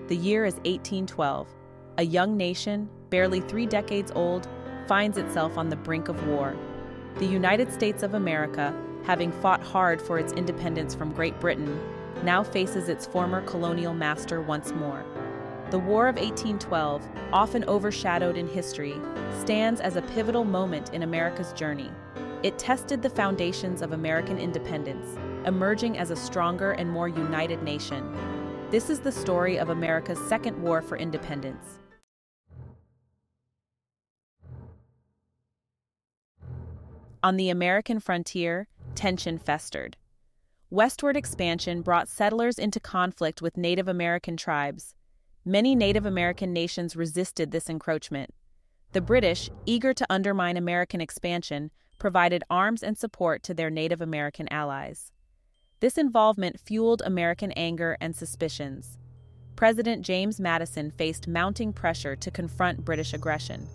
The year is 1812. A young nation, barely 3 decades old, finds itself on the brink of war. The United States of America, having fought hard for its independence from Great Britain, now faces its former colonial master once more. The War of 1812, often overshadowed in history, stands as a pivotal moment in America's journey. It tested the foundations of American independence, emerging as a stronger and more united nation. This is the story of America's second war for independence. On the American frontier, tension festered. Westward expansion brought settlers into conflict with Native American tribes. Many Native American nations resisted this encroachment. The British, eager to undermine American expansion, provided arms and support to their Native American allies. This involvement fueled American anger and suspicions. President James Madison faced mounting pressure to confront British aggression.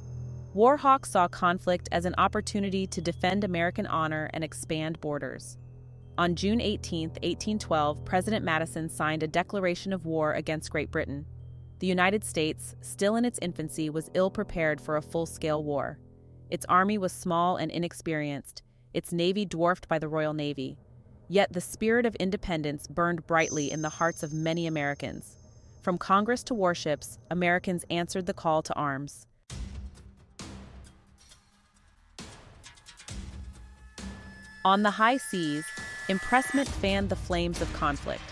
War hawks saw conflict as an opportunity to defend American honor and expand borders. On June 18, 1812, President Madison signed a declaration of war against Great Britain. The United States, still in its infancy, was ill-prepared for a full-scale war. Its army was small and inexperienced, its navy dwarfed by the Royal Navy. Yet the spirit of independence burned brightly in the hearts of many Americans. From Congress to warships, Americans answered the call to arms. On the high seas, impressment fanned the flames of conflict.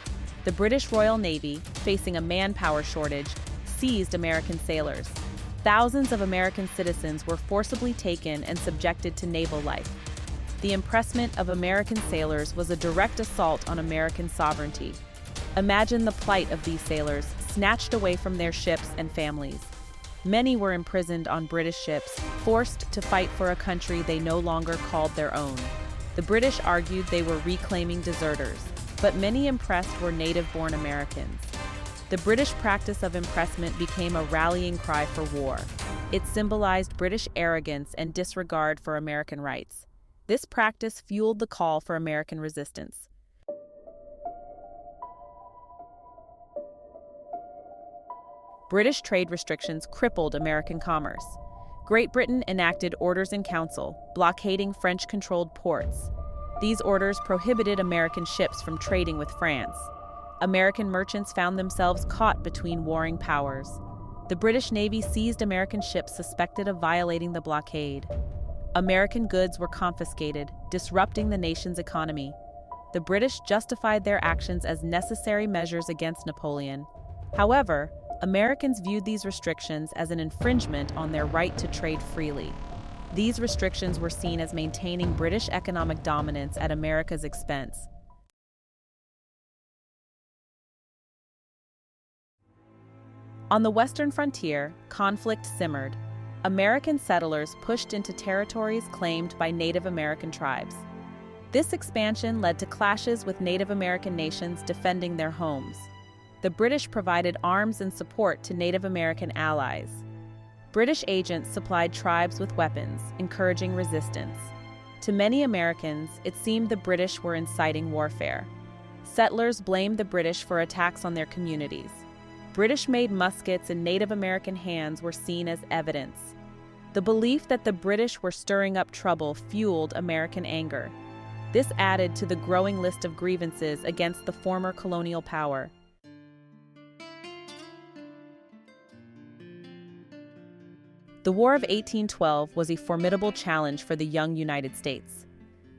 The British Royal Navy, facing a manpower shortage, seized American sailors. Thousands of American citizens were forcibly taken and subjected to naval life. The impressment of American sailors was a direct assault on American sovereignty. Imagine the plight of these sailors, snatched away from their ships and families. Many were imprisoned on British ships, forced to fight for a country they no longer called their own. The British argued they were reclaiming deserters, but many impressed were native-born Americans. The British practice of impressment became a rallying cry for war. It symbolized British arrogance and disregard for American rights. This practice fueled the call for American resistance. British trade restrictions crippled American commerce. Great Britain enacted orders in council, blockading French-controlled ports. These orders prohibited American ships from trading with France. American merchants found themselves caught between warring powers. The British Navy seized American ships suspected of violating the blockade. American goods were confiscated, disrupting the nation's economy. The British justified their actions as necessary measures against Napoleon. However, Americans viewed these restrictions as an infringement on their right to trade freely. These restrictions were seen as maintaining British economic dominance at America's expense. On the western frontier, conflict simmered. American settlers pushed into territories claimed by Native American tribes. This expansion led to clashes with Native American nations defending their homes. The British provided arms and support to Native American allies. British agents supplied tribes with weapons, encouraging resistance. To many Americans, it seemed the British were inciting warfare. Settlers blamed the British for attacks on their communities. British-made muskets in Native American hands were seen as evidence. The belief that the British were stirring up trouble fueled American anger. This added to the growing list of grievances against the former colonial power. The War of 1812 was a formidable challenge for the young United States.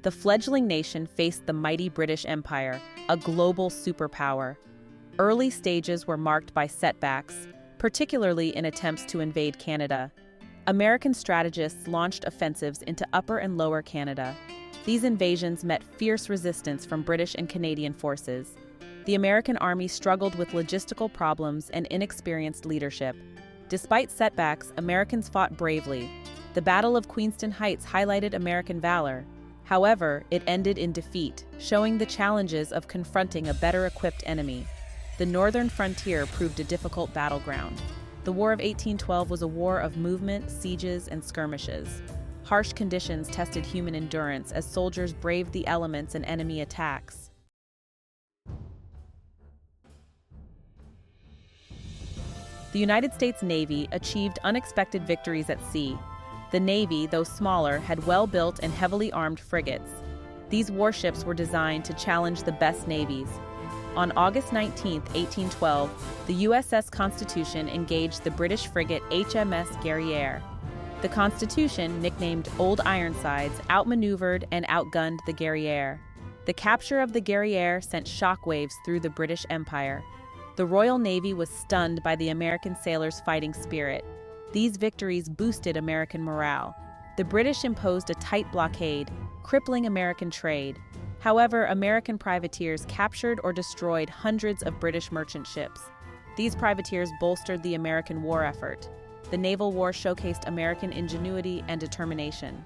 The fledgling nation faced the mighty British Empire, a global superpower. Early stages were marked by setbacks, particularly in attempts to invade Canada. American strategists launched offensives into Upper and Lower Canada. These invasions met fierce resistance from British and Canadian forces. The American army struggled with logistical problems and inexperienced leadership. Despite setbacks, Americans fought bravely. The Battle of Queenston Heights highlighted American valor. However, it ended in defeat, showing the challenges of confronting a better-equipped enemy. The northern frontier proved a difficult battleground. The War of 1812 was a war of movement, sieges, and skirmishes. Harsh conditions tested human endurance as soldiers braved the elements and enemy attacks. The United States Navy achieved unexpected victories at sea. The Navy, though smaller, had well-built and heavily armed frigates. These warships were designed to challenge the best navies. On August 19, 1812, the USS Constitution engaged the British frigate HMS Guerrière. The Constitution, nicknamed Old Ironsides, outmaneuvered and outgunned the Guerrière. The capture of the Guerrière sent shockwaves through the British Empire. The Royal Navy was stunned by the American sailors' fighting spirit. These victories boosted American morale. The British imposed a tight blockade, crippling American trade. However, American privateers captured or destroyed hundreds of British merchant ships. These privateers bolstered the American war effort. The naval war showcased American ingenuity and determination.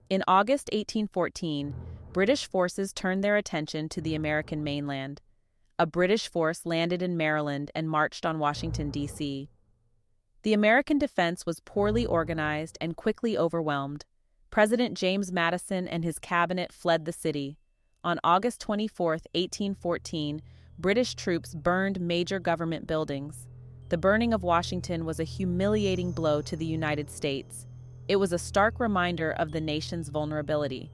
In August 1814, British forces turned their attention to the American mainland. A British force landed in Maryland and marched on Washington, D.C. The American defense was poorly organized and quickly overwhelmed. President James Madison and his cabinet fled the city. On August 24, 1814, British troops burned major government buildings. The burning of Washington was a humiliating blow to the United States. It was a stark reminder of the nation's vulnerability.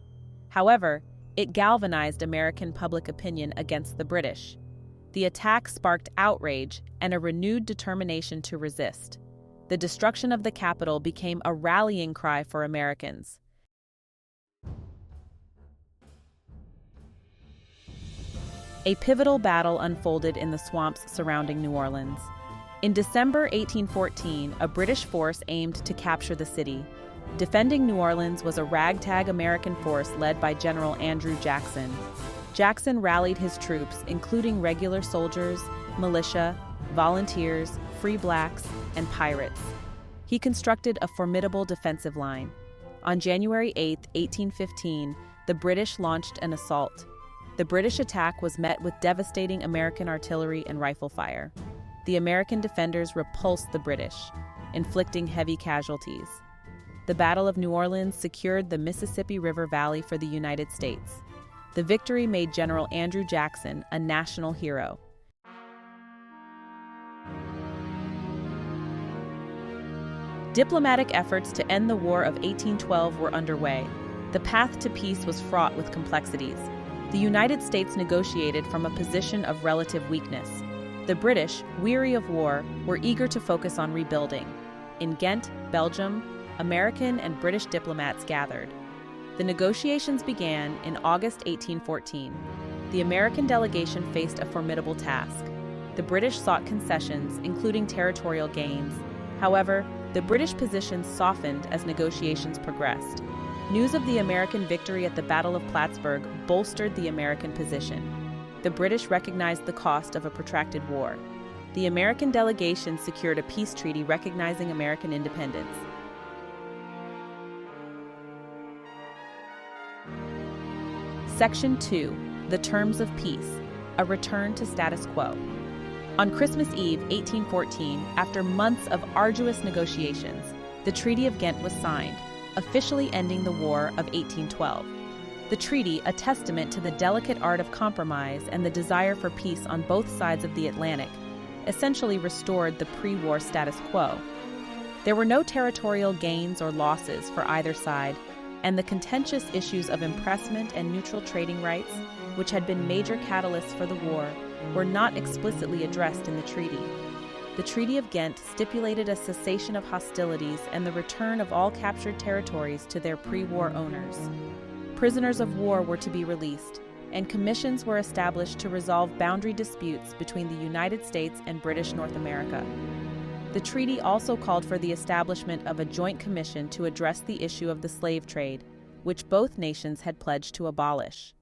However, it galvanized American public opinion against the British. The attack sparked outrage and a renewed determination to resist. The destruction of the Capitol became a rallying cry for Americans. A pivotal battle unfolded in the swamps surrounding New Orleans. In December 1814, a British force aimed to capture the city. Defending New Orleans was a ragtag American force led by General Andrew Jackson. Jackson rallied his troops, including regular soldiers, militia, volunteers, free blacks, and pirates. He constructed a formidable defensive line. On January 8, 1815, the British launched an assault. The British attack was met with devastating American artillery and rifle fire. The American defenders repulsed the British, inflicting heavy casualties. The Battle of New Orleans secured the Mississippi River Valley for the United States. The victory made General Andrew Jackson a national hero. Diplomatic efforts to end the War of 1812 were underway. The path to peace was fraught with complexities. The United States negotiated from a position of relative weakness. The British, weary of war, were eager to focus on rebuilding. In Ghent, Belgium, American and British diplomats gathered. The negotiations began in August 1814. The American delegation faced a formidable task. The British sought concessions, including territorial gains. However, the British position softened as negotiations progressed. News of the American victory at the Battle of Plattsburgh bolstered the American position. The British recognized the cost of a protracted war. The American delegation secured a peace treaty recognizing American independence. Section 2. The Terms of Peace. A return to status quo. On Christmas Eve, 1814, after months of arduous negotiations, the Treaty of Ghent was signed, officially ending the War of 1812. The treaty, a testament to the delicate art of compromise and the desire for peace on both sides of the Atlantic, essentially restored the pre-war status quo. There were no territorial gains or losses for either side, and the contentious issues of impressment and neutral trading rights, which had been major catalysts for the war, were not explicitly addressed in the treaty. The Treaty of Ghent stipulated a cessation of hostilities and the return of all captured territories to their pre-war owners. Prisoners of war were to be released, and commissions were established to resolve boundary disputes between the United States and British North America. The treaty also called for the establishment of a joint commission to address the issue of the slave trade, which both nations had pledged to abolish.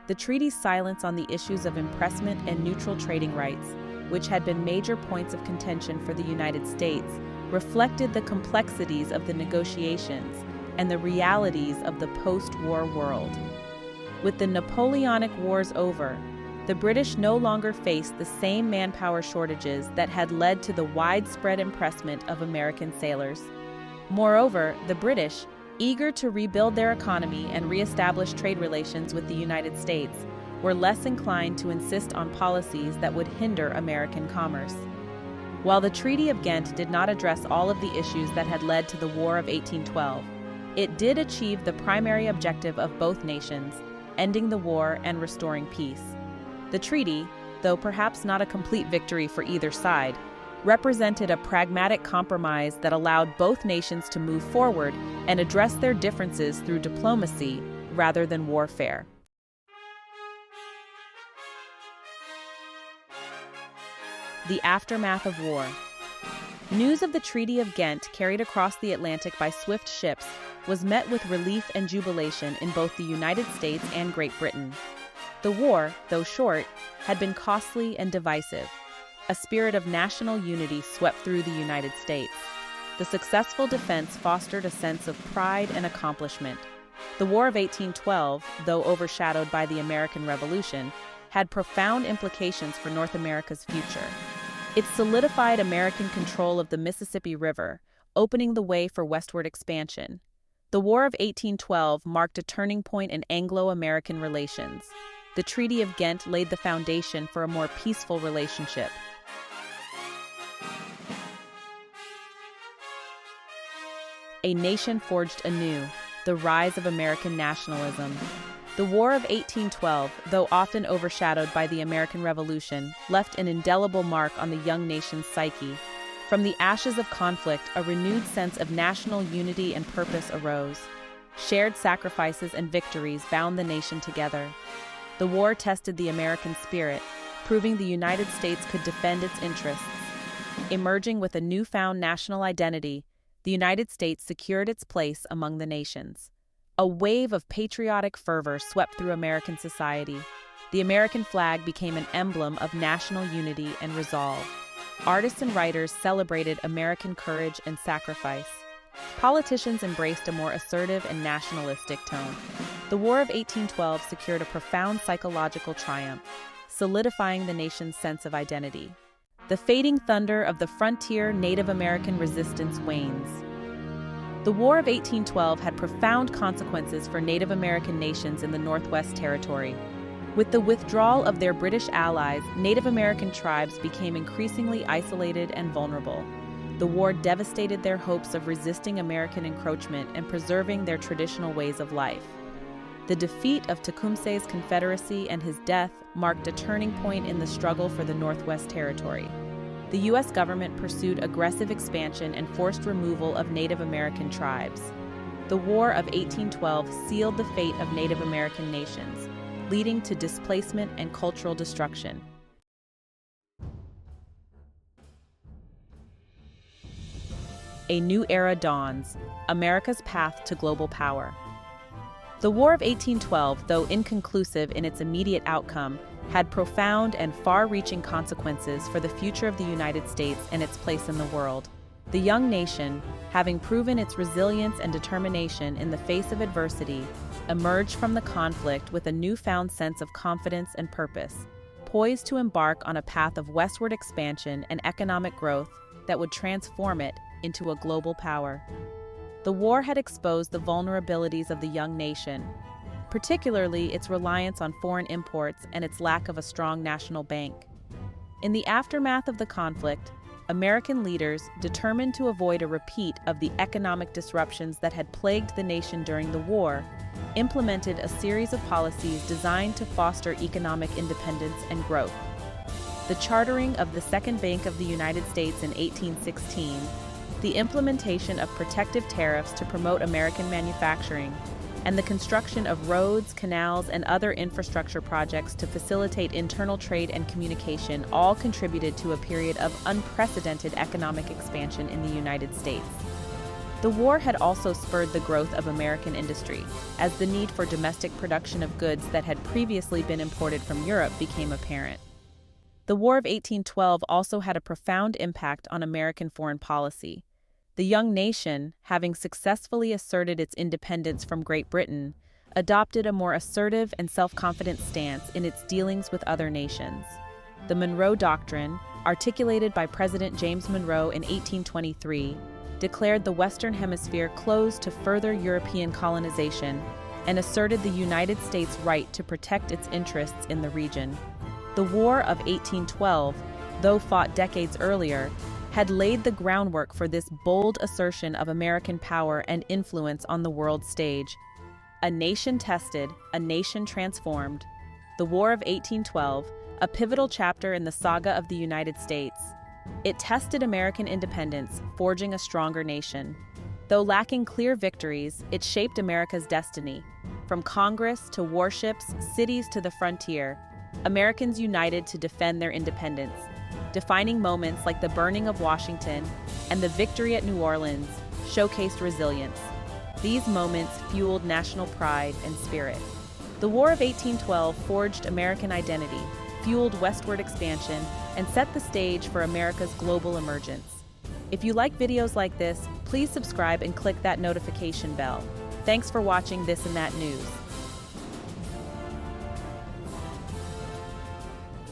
The treaty's silence on the issues of impressment and neutral trading rights, which had been major points of contention for the United States, reflected the complexities of the negotiations and the realities of the post-war world. With the Napoleonic Wars over, the British no longer faced the same manpower shortages that had led to the widespread impressment of American sailors. Moreover, the British, eager to rebuild their economy and reestablish trade relations with the United States, were less inclined to insist on policies that would hinder American commerce. While the Treaty of Ghent did not address all of the issues that had led to the War of 1812, it did achieve the primary objective of both nations, ending the war and restoring peace. The treaty, though perhaps not a complete victory for either side, represented a pragmatic compromise that allowed both nations to move forward and address their differences through diplomacy rather than warfare. The aftermath of war. News of the Treaty of Ghent, carried across the Atlantic by swift ships, was met with relief and jubilation in both the United States and Great Britain. The war, though short, had been costly and divisive. A spirit of national unity swept through the United States. The successful defense fostered a sense of pride and accomplishment. The War of 1812, though overshadowed by the American Revolution, had profound implications for North America's future. It solidified American control of the Mississippi River, opening the way for westward expansion. The War of 1812 marked a turning point in Anglo-American relations. The Treaty of Ghent laid the foundation for a more peaceful relationship. A nation forged anew, the rise of American nationalism. The War of 1812, though often overshadowed by the American Revolution, left an indelible mark on the young nation's psyche. From the ashes of conflict, a renewed sense of national unity and purpose arose. Shared sacrifices and victories bound the nation together. The war tested the American spirit, proving the United States could defend its interests. Emerging with a newfound national identity, the United States secured its place among the nations. A wave of patriotic fervor swept through American society. The American flag became an emblem of national unity and resolve. Artists and writers celebrated American courage and sacrifice. Politicians embraced a more assertive and nationalistic tone. The War of 1812 secured a profound psychological triumph, solidifying the nation's sense of identity. The fading thunder of the frontier Native American resistance wanes. The War of 1812 had profound consequences for Native American nations in the Northwest Territory. With the withdrawal of their British allies, Native American tribes became increasingly isolated and vulnerable. The war devastated their hopes of resisting American encroachment and preserving their traditional ways of life. The defeat of Tecumseh's Confederacy and his death marked a turning point in the struggle for the Northwest Territory. The U.S. government pursued aggressive expansion and forced removal of Native American tribes. The War of 1812 sealed the fate of Native American nations, leading to displacement and cultural destruction. A new era dawns, America's path to global power. The War of 1812, though inconclusive in its immediate outcome, had profound and far-reaching consequences for the future of the United States and its place in the world. The young nation, having proven its resilience and determination in the face of adversity, emerged from the conflict with a newfound sense of confidence and purpose, poised to embark on a path of westward expansion and economic growth that would transform it into a global power. The war had exposed the vulnerabilities of the young nation, particularly its reliance on foreign imports and its lack of a strong national bank. In the aftermath of the conflict, American leaders, determined to avoid a repeat of the economic disruptions that had plagued the nation during the war, implemented a series of policies designed to foster economic independence and growth. The chartering of the Second Bank of the United States in 1816, the implementation of protective tariffs to promote American manufacturing, and the construction of roads, canals, and other infrastructure projects to facilitate internal trade and communication all contributed to a period of unprecedented economic expansion in the United States. The war had also spurred the growth of American industry, as the need for domestic production of goods that had previously been imported from Europe became apparent. The War of 1812 also had a profound impact on American foreign policy. The young nation, having successfully asserted its independence from Great Britain, adopted a more assertive and self-confident stance in its dealings with other nations. The Monroe Doctrine, articulated by President James Monroe in 1823, declared the Western Hemisphere closed to further European colonization and asserted the United States' right to protect its interests in the region. The War of 1812, though fought decades earlier, had laid the groundwork for this bold assertion of American power and influence on the world stage. A nation tested, a nation transformed. The War of 1812, a pivotal chapter in the saga of the United States. It tested American independence, forging a stronger nation. Though lacking clear victories, it shaped America's destiny. From Congress to warships, cities to the frontier, Americans united to defend their independence. Defining moments like the burning of Washington and the victory at New Orleans showcased resilience. These moments fueled national pride and spirit. The War of 1812 forged American identity, fueled westward expansion, and set the stage for America's global emergence. If you like videos like this, please subscribe and click that notification bell. Thanks for watching This and That News.